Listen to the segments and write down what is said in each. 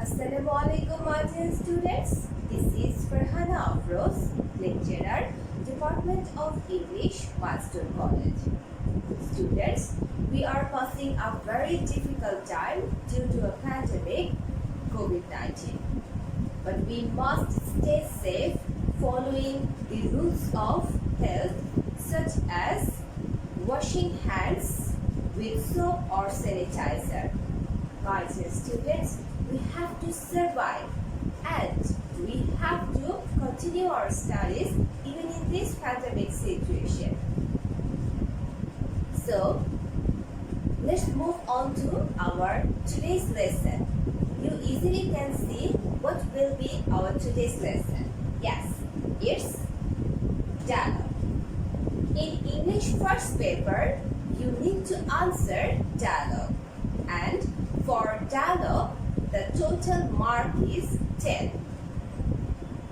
Assalamualaikum, my dear students. This is Farhana Afroz, lecturer, Department of English, Milestone College. Students, we are passing a very difficult time due to a pandemic, COVID-19. But we must stay safe following the rules of health such as washing hands with soap or sanitizer. My dear students, we have to survive and we have to continue our studies even in this pandemic situation. So, let's move on to our today's lesson. You easily can see what will be our today's lesson. Yes, it's dialogue. In English first paper, you need to answer dialogue, and for dialogue, the total mark is 10.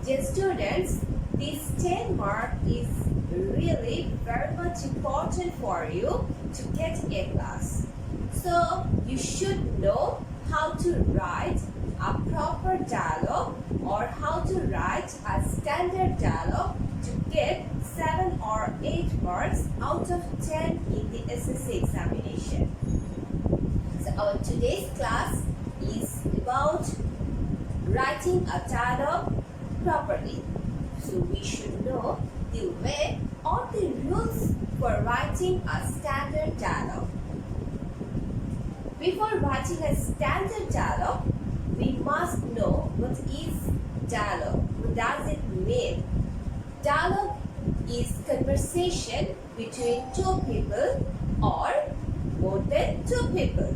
Dear students, this 10 mark is really very much important for you to get A class. So you should know how to write a proper dialogue or how to write a standard dialogue to get 7 or 8 marks out of 10 in the SSC examination. So our today's class is about writing a dialogue properly. So we should know the way or the rules for writing a standard dialogue. Before writing a standard dialogue, we must know what is dialogue. What does it mean? Dialogue is conversation between two people or more than two people.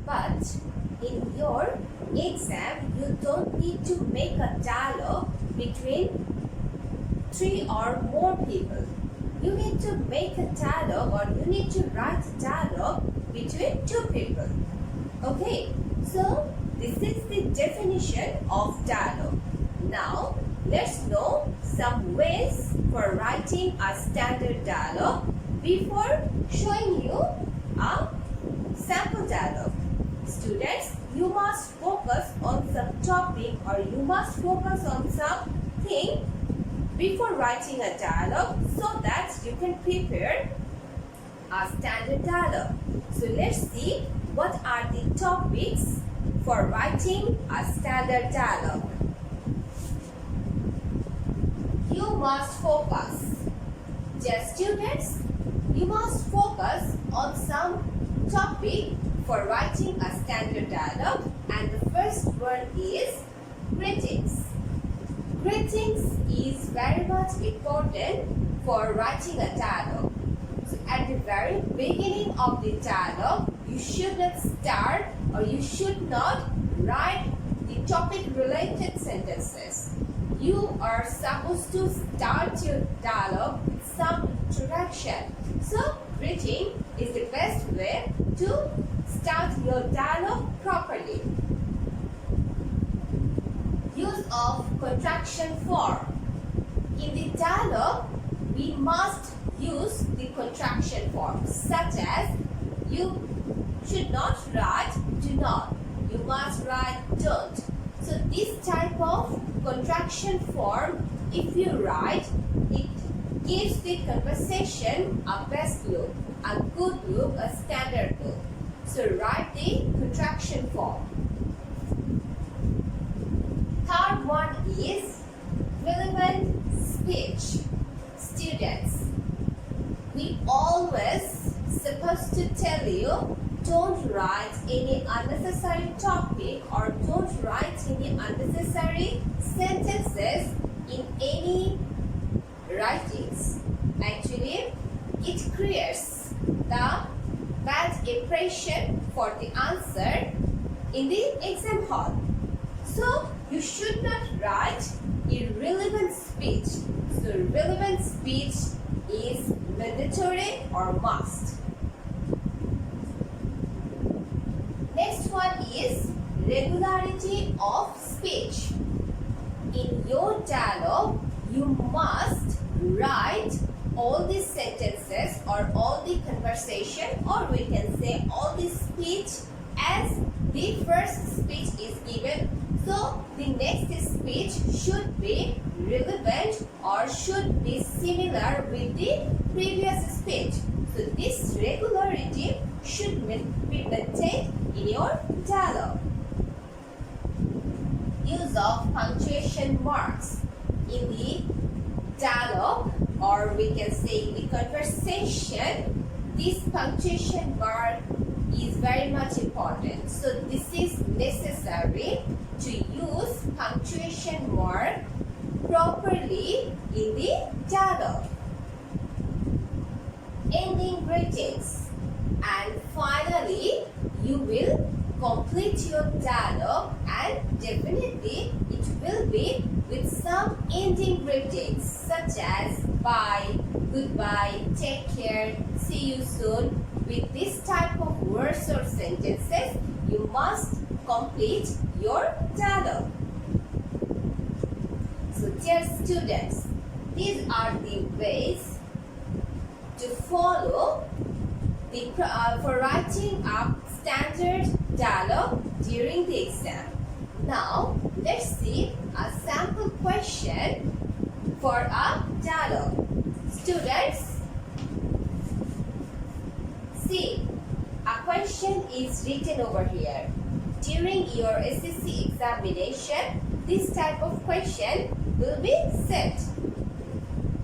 But in your exam, you don't need to make a dialogue between 3 or more people. You need to make a dialogue or you need to write a dialogue between 2 people. Okay, so this is the definition of dialogue. Now, let's know some ways for writing a standard dialogue before showing you a sample dialogue. Students, you must focus on some topic or you must focus on something before writing a dialogue so that you can prepare a standard dialogue. So let's see what are the topics for writing a standard dialogue. You must focus. Dear students, you must focus on some topic for writing a standard dialogue, and the first one is greetings. Greetings is very much important for writing a dialogue. So at the very beginning of the dialogue, you should not start or you should not write the topic related sentences. You are supposed to start your dialogue with some introduction. So greeting is the best way to start your dialogue properly. Use of contraction form. In the dialogue, we must use the contraction form such as you should not write do not. You must write don't. So this type of contraction form, if you write, it gives the conversation a best look, a good look, a standard look. So write the contraction form. Third one is relevant speech. Students, we always supposed to tell you don't write any unnecessary topic or don't write any unnecessary sentences in any writings. Actually, it creates the bad impression for the answer in the exam hall. So, you should not write irrelevant speech. So, relevant speech is mandatory or must. Next one is regularity of speech. In your dialogue, you must write all these sentences or all the conversation, or we can say all the speech as the first speech is given, so the next speech should be relevant or should be similar with the previous speech. So this regularity should be maintained in your dialogue. Use of punctuation marks in the dialogue, or we can say in the conversation. This punctuation mark is very much important. So this is necessary to use punctuation mark properly in the dialogue. Ending greetings, and finally you will complete your dialogue, and definitely it will be with some ending greetings such as bye, goodbye, take care, see you soon. With this type of words or sentences, you must complete your dialogue. So dear students, these are the ways to follow for writing up standard dialogue during the exam. Now let's see a sample question for a dialogue. Students, see, a question is written over here. During your SSC examination, this type of question will be set.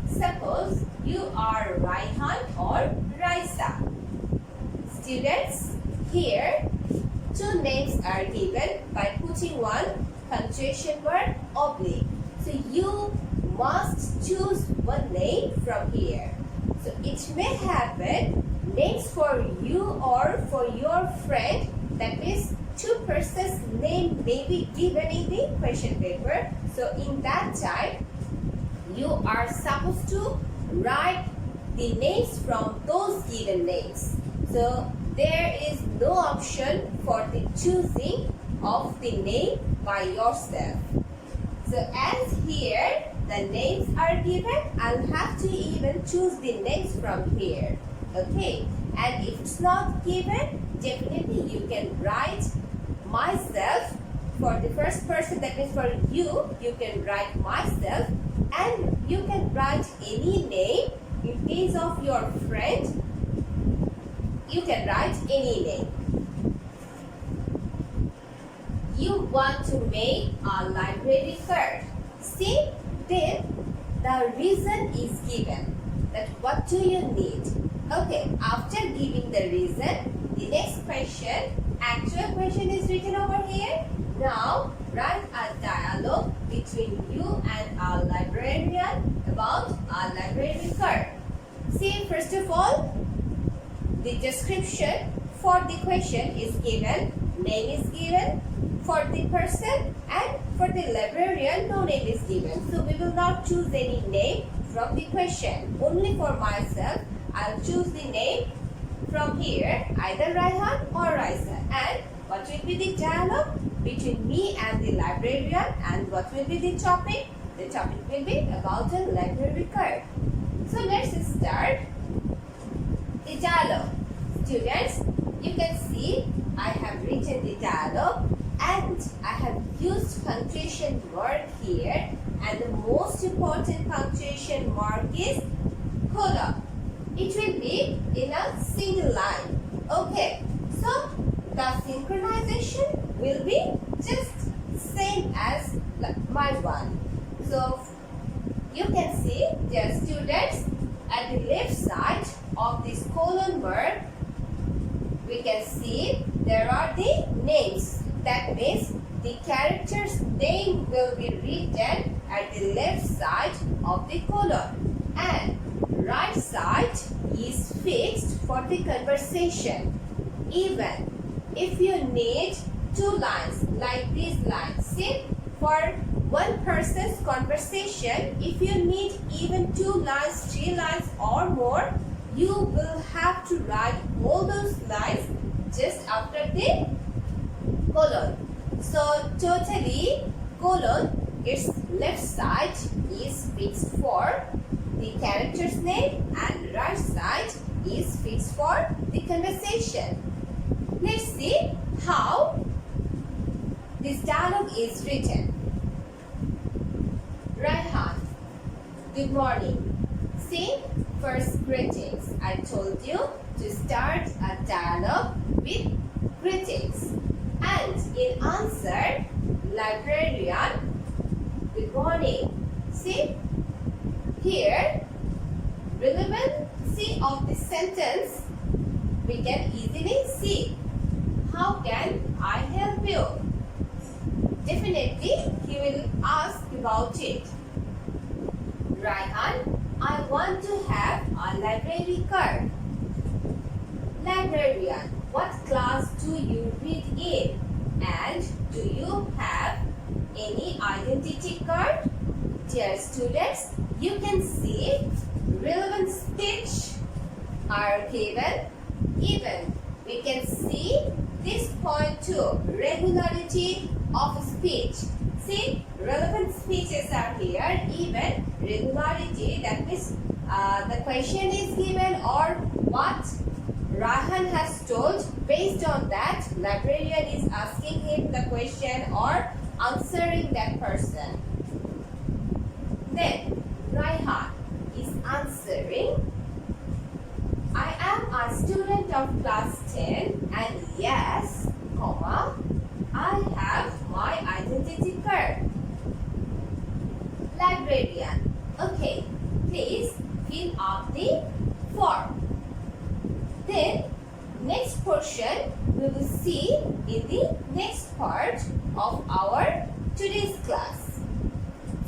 Suppose you are Raihan or Raisa. Students, here two names are given by putting one punctuation mark oblique. So you must choose one name from here. So it may happen names for you or for your friend, that means two persons' name may be given in the question paper. So in that time, you are supposed to write the names from those given names. So there is no option for the choosing of the name by yourself. So as here the names are given, I'll have to even choose the names from here. Okay, and if it's not given, definitely you can write myself. For the first person, that means for you can write myself, and you can write any name. In case of your friend, you can write any name. You want to make a library card. See, then the reason is given, that what do you need. Okay, after giving the reason, the next question, actual question is written over here. Now write a dialogue between you and a librarian about a library card. See, first of all, the description for the question is given, name is given for the person, and for the librarian no name is given. So we will not choose any name from the question. Only for myself, I'll choose the name from here, either Raihan or Raisa. And what will be the dialogue between me and the librarian, and what will be the topic? The topic will be about a library card. So let's start the dialogue. Students, you can see I have written the dialogue and I have used punctuation mark here, and the most important punctuation mark is colon. It will be in a single line. Okay, so the synchronization will be just same as my one. So you can see, dear students, at the left side of this colon mark, we can see there are the names. That means the character's name will be written at the left side of the colon, and right side is fixed for the conversation. Even if you need two lines like these lines, see, for one person's conversation, if you need even 2 lines, 3 lines or more, you will have to write all those lines just after the colon. So totally colon, its left side is fixed for the character's name and right side is fixed for the conversation. Let's see how this dialogue is written. Raihan, good morning. See, first greetings. I told you to start a dialogue with greetings. And in answer, librarian, good morning. See, here, relevancy of the sentence we can easily see. How can I help you? Definitely, he will ask about it. Raihan, I want to have a library card. Librarian, what class do you read in? And do you have any identity card? Dear students, you can see relevant speech are given. Even we can see this point too, regularity of speech. See, relevant speeches are here, even regularity, that means the question is given or what Raihan has told. Based on that, librarian is asking him the question or answering that person. Then, Raihan is answering, I am a student of class 10 and yes, comma, I have my identity card. Librarian, okay, please fill up the form. Then, next portion we will see in the next part of our today's class.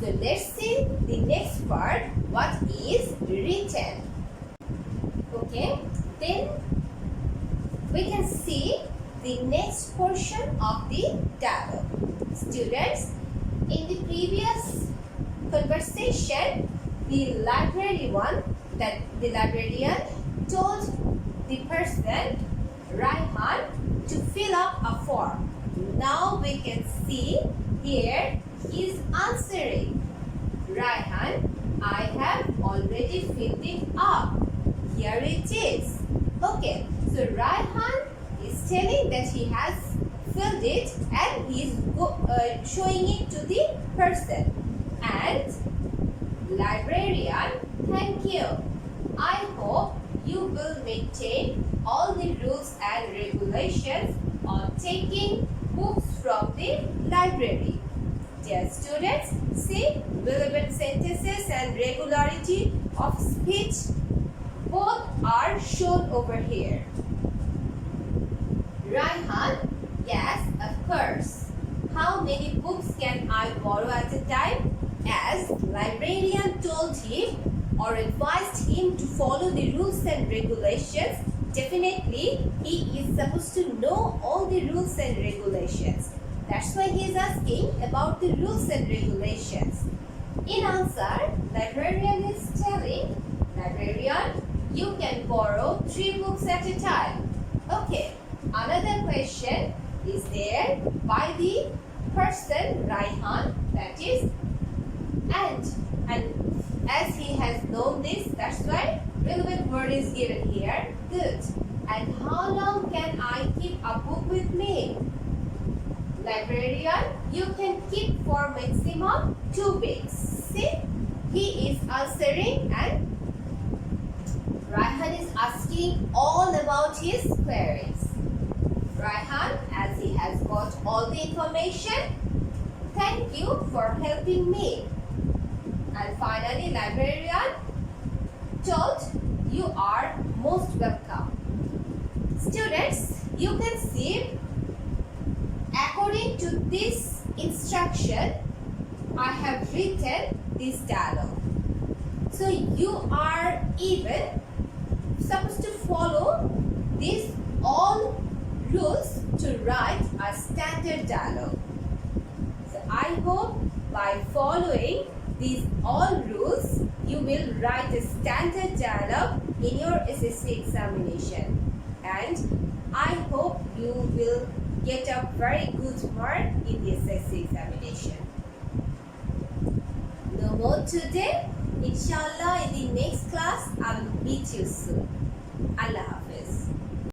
So let's see the next part, what is written. Okay, then we can see the next portion of the dialogue. Students, in the previous conversation, the librarian told the person, Raihan, to fill up a form. Now we can see here he is answering. Raihan, I have already filled it up. Here it is. Okay, so Raihan is telling that he has filled it and he is showing it to the person. And librarian, thank you. I hope you will maintain all the rules and regulations on taking books from the library. Dear students, see relevant sentences and regularity of speech both are shown over here. Raihan, yes, of course. How many books can I borrow at a time? As librarian told him or advised him to follow the rules and regulations, definitely he is supposed to know all the rules and regulations. That's why he is asking about the rules and regulations. In answer, librarian is telling, librarian, you can borrow 3 books at a time. Okay, another question is there by the person Raihan, that is, and as he has known this, that's why relevant word is given here. Good. And how long can I keep a book with me? Librarian, you can keep for maximum 2 weeks. See, he is answering and Raihan is asking all about his queries. Raihan, as he has got all the information, thank you for helping me. And finally, librarian told, you are most welcome. Students, you can see, according to this instruction, I have written this dialogue. So you are even supposed to follow these all rules to write a standard dialogue. So I hope by following these all rules, you will write a standard dialogue in your SSC examination. And I hope you will get a very good mark in the SSC examination. No more today. Inshallah, in the next class, I will meet you soon. Allah Hafiz.